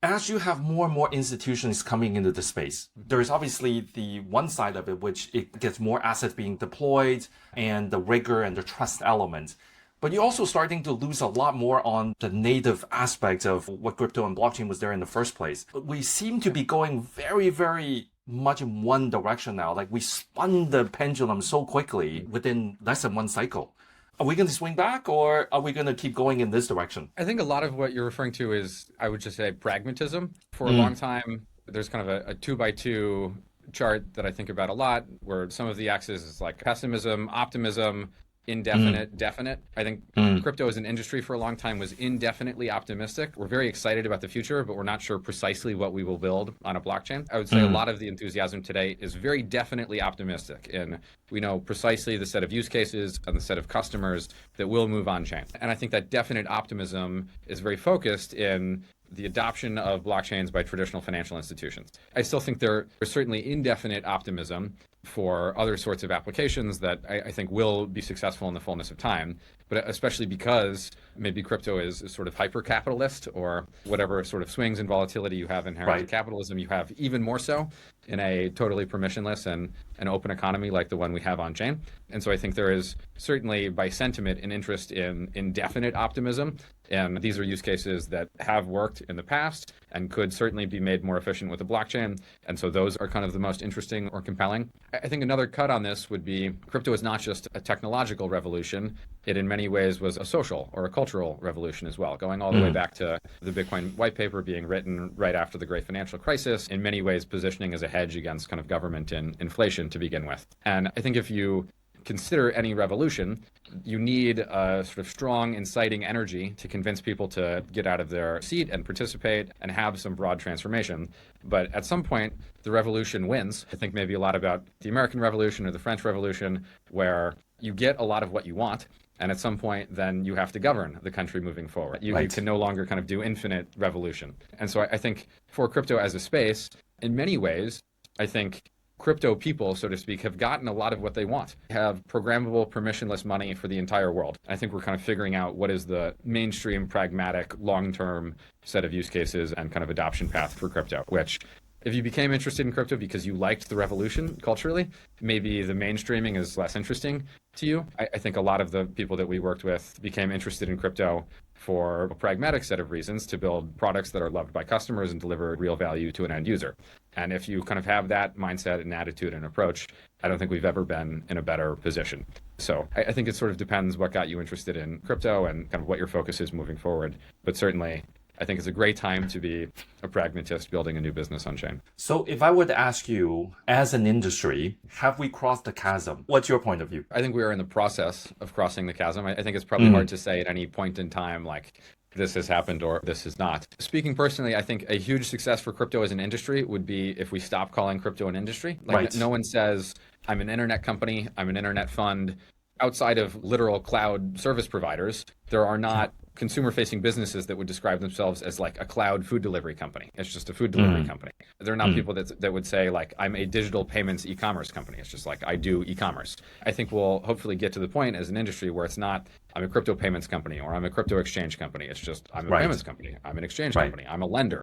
As you have more and more institutions coming into the space, there's obviously the one side of it, which it gets more assets being deployed and the rigor and the trust element. But you're also starting to lose a lot more on the native aspect of what crypto and blockchain was there in the first place. We seem to be going very, very much in one direction now. Like we spun the pendulum so quickly within less than one cycle. Are we going to swing back or are we going to keep going in this direction? I think a lot of what you're referring to is, I would just say, pragmatism. For a long time, there's kind of a two by two chart that I think about a lot, where some of the axes is like pessimism, optimism, indefinite, definite. I think crypto as an industry for a long time was indefinitely optimistic. We're very excited about the future, but we're not sure precisely what we will build on a blockchain. I would say a lot of the enthusiasm today is very definitely optimistic. And we know precisely the set of use cases and the set of customers that will move on chain. And I think that definite optimism is very focused in the adoption of blockchains by traditional financial institutions. I still think there is certainly indefinite optimism for other sorts of applications that I think will be successful in the fullness of time, but especially because maybe crypto is sort of hyper-capitalist, or whatever sort of swings and volatility you have inherent in capitalism, you have even more so in a totally permissionless and an open economy like the one we have on chain. And so I think there is certainly by sentiment an interest in indefinite optimism. And these are use cases that have worked in the past and could certainly be made more efficient with the blockchain. And so those are kind of the most interesting or compelling. I think another cut on this would be crypto is not just a technological revolution. It in many ways was a social or a cultural revolution as well, going all the way back to the Bitcoin white paper being written right after the great financial crisis, in many ways positioning as a hedge against kind of government and inflation to begin with. And I think if you consider any revolution, you need a sort of strong inciting energy to convince people to get out of their seat and participate and have some broad transformation. But at some point, the revolution wins. I think maybe a lot about the American Revolution or the French Revolution, where you get a lot of what you want. And at some point, then you have to govern the country moving forward. You can no longer kind of do infinite revolution. And so I think for crypto as a space, in many ways, I think crypto people, so to speak, have gotten a lot of what they want. Have programmable, permissionless money for the entire world. I think we're kind of figuring out what is the mainstream, pragmatic, long-term set of use cases and kind of adoption path for crypto, which if you became interested in crypto because you liked the revolution culturally, maybe the mainstreaming is less interesting to you. I think a lot of the people that we worked with became interested in crypto for a pragmatic set of reasons, to build products that are loved by customers and deliver real value to an end user. And if you kind of have that mindset and attitude and approach, I don't think we've ever been in a better position. So I think it sort of depends what got you interested in crypto and kind of what your focus is moving forward. But certainly, I think it's a great time to be a pragmatist building a new business on chain. So if I were to ask you, as an industry, have we crossed the chasm? What's your point of view? I think we are in the process of crossing the chasm. I think it's probably hard to say at any point in time, like, this has happened or this has not. Speaking personally, I think a huge success for crypto as an industry would be if we stop calling crypto an industry. Like no one says, I'm an internet company, I'm an internet fund. Outside of literal cloud service providers, there are not consumer-facing businesses that would describe themselves as like a cloud food delivery company. It's just a food delivery company. There are not people that would say like, I'm a digital payments e-commerce company. It's just like, I do e-commerce. I think we'll hopefully get to the point as an industry where it's not, I'm a crypto payments company or I'm a crypto exchange company. It's just, I'm a payments company. I'm an exchange company. I'm a lender.